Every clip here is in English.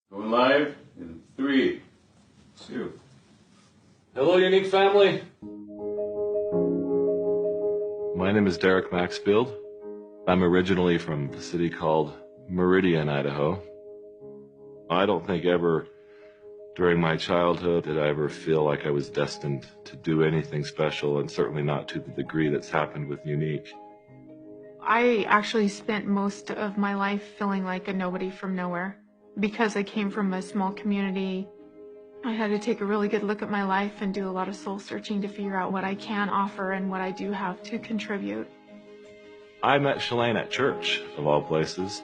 Going live in 3, 2. Hello, Younique family. My name is Derek Maxfield. I'm originally from a city called Meridian, Idaho. I don't think ever during my childhood did I ever feel like I was destined to do anything special, and certainly not to the degree that's happened with Younique. I actually spent most of my life feeling like a nobody from nowhere. Because I came from a small community, I had to take a really good look at my life and do a lot of soul searching to figure out what I can offer and what I do have to contribute. I met Shalane at church, of all places.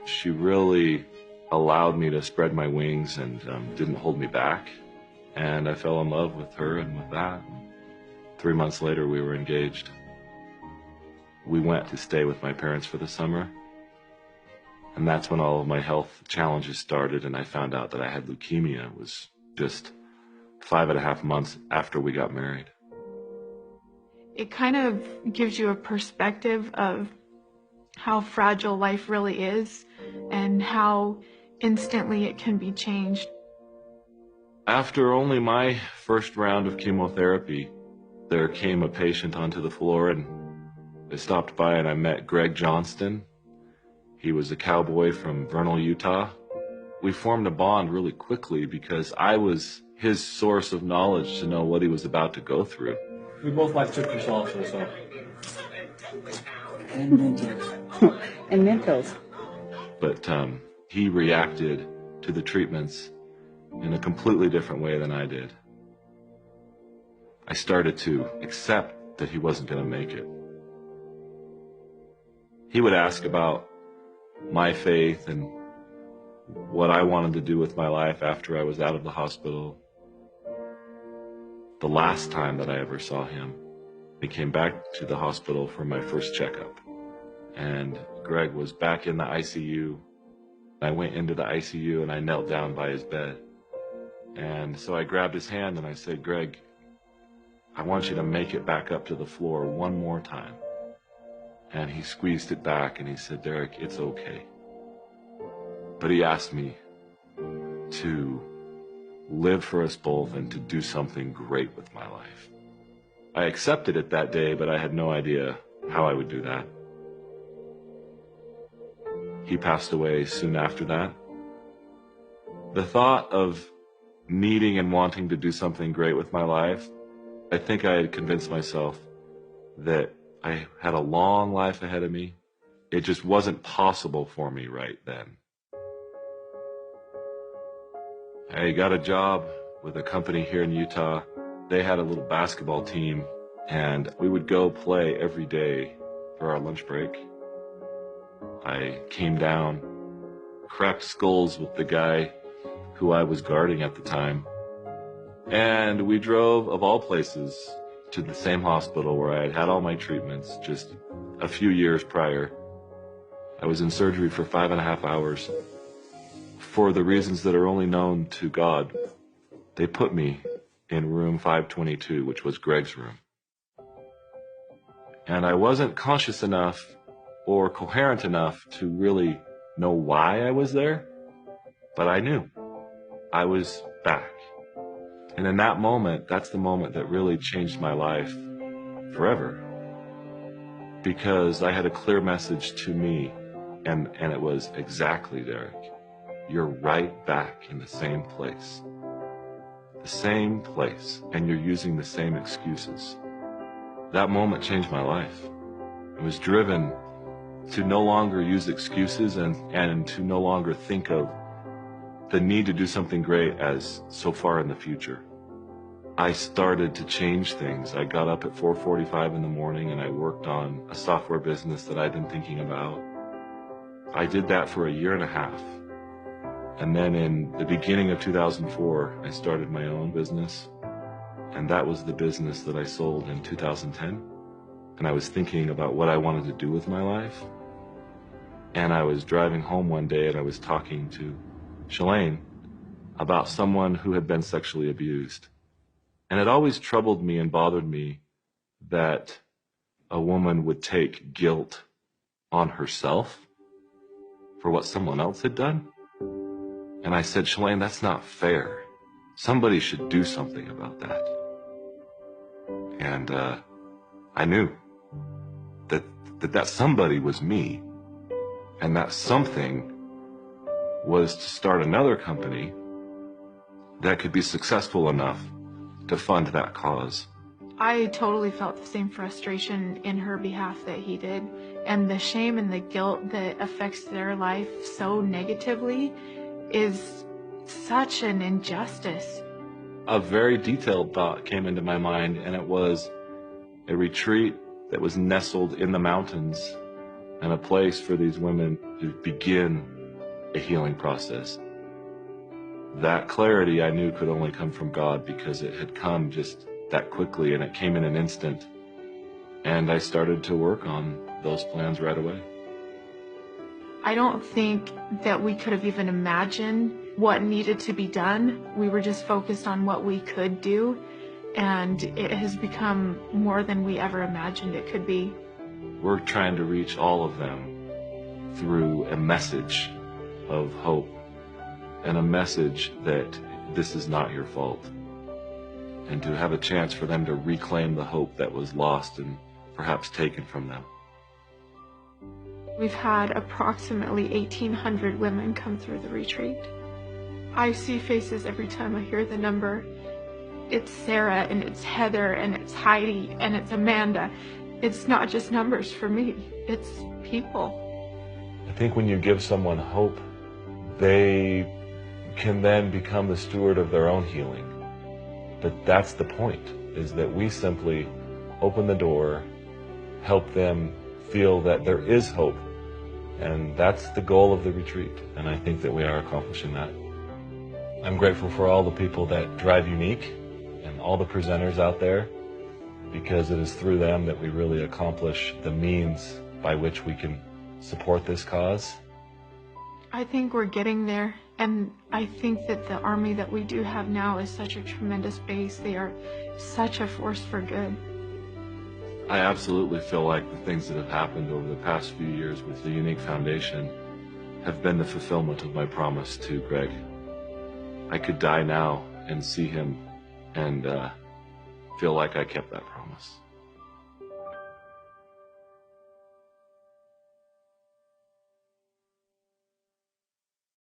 She really allowed me to spread my wings and didn't hold me back. And I fell in love with her and with that. 3 months later, we were engaged. We went to stay with my parents for the summer. And that's when all of my health challenges started, and I found out that I had leukemia. It was just 5.5 months after we got married. It kind of gives you a perspective of how fragile life really is and how instantly it can be changed. After only my first round of chemotherapy, there came a patient onto the floor, and I stopped by and I met Greg Johnston. He was a cowboy from Vernal, Utah. We formed a bond really quickly because I was his source of knowledge to know what he was about to go through. We both like citrus also, so. And Mentos. And Mentos. But he reacted to the treatments in a completely different way than I did. I started to accept that he wasn't going to make it. He would ask about my faith and what I wanted to do with my life after I was out of the hospital. The last time that I ever saw him, he came back to the hospital for my first checkup. And Greg was back in the ICU. I went into the ICU and I knelt down by his bed. And so I grabbed his hand and I said, "Greg, I want you to make it back up to the floor one more time." And he squeezed it back and he said, "Derek, it's okay." But he asked me to live for us both and to do something great with my life. I accepted it that day, but I had no idea how I would do that. He passed away soon after that. The thought of needing and wanting to do something great with my life, I think I had convinced myself that I had a long life ahead of me. It just wasn't possible for me right then. I got a job with a company here in Utah. They had a little basketball team, and we would go play every day for our lunch break. I came down, cracked skulls with the guy who I was guarding at the time, and we drove, of all places, to the same hospital where I had had all my treatments just a few years prior. I was in surgery for 5.5 hours. For the reasons that are only known to God, they put me in room 522, which was Greg's room. And I wasn't conscious enough or coherent enough to really know why I was there, but I knew I was back. And in that moment, that's the moment that really changed my life forever. Because I had a clear message to me, and it was exactly, Derek, you're right back in the same place. The same place, and you're using the same excuses. That moment changed my life. I was driven to no longer use excuses and to no longer think of the need to do something great as so far in the future. I started to change things. I got up at 4:45 in the morning and I worked on a software business that I'd been thinking about. I did that for 1.5 years. And then in the beginning of 2004, I started my own business. And that was the business that I sold in 2010. And I was thinking about what I wanted to do with my life. And I was driving home one day and I was talking to Shalane about someone who had been sexually abused. And it always troubled me and bothered me that a woman would take guilt on herself for what someone else had done. And I said, Shalane, that's not fair. Somebody should do something about that. And I knew that somebody was me, and that something was to start another company that could be successful enough to fund that cause. I totally felt the same frustration in her behalf that he did, and the shame and the guilt that affects their life so negatively is such an injustice. A very detailed thought came into my mind, and it was a retreat that was nestled in the mountains and a place for these women to begin a healing process. That clarity I knew could only come from God, because it had come just that quickly, and it came in an instant. And I started to work on those plans right away. I don't think that we could have even imagined what needed to be done. We were just focused on what we could do, and it has become more than we ever imagined it could be. We're trying to reach all of them through a message of hope and a message that this is not your fault, and to have a chance for them to reclaim the hope that was lost and perhaps taken from them. We've had approximately 1,800 women come through the retreat. I see faces every time I hear the number. It's Sarah, and it's Heather, and it's Heidi, and it's Amanda. It's not just numbers for me, it's people. I think when you give someone hope, they can then become the steward of their own healing. But that's the point, is that we simply open the door, help them feel that there is hope. And that's the goal of the retreat. And I think that we are accomplishing that. I'm grateful for all the people that drive Younique and all the presenters out there, because it is through them that we really accomplish the means by which we can support this cause. I think we're getting there, and I think that the army that we do have now is such a tremendous base. They are such a force for good. I absolutely feel like the things that have happened over the past few years with the Younique Foundation have been the fulfillment of my promise to Greg. I could die now and see him and feel like I kept that promise.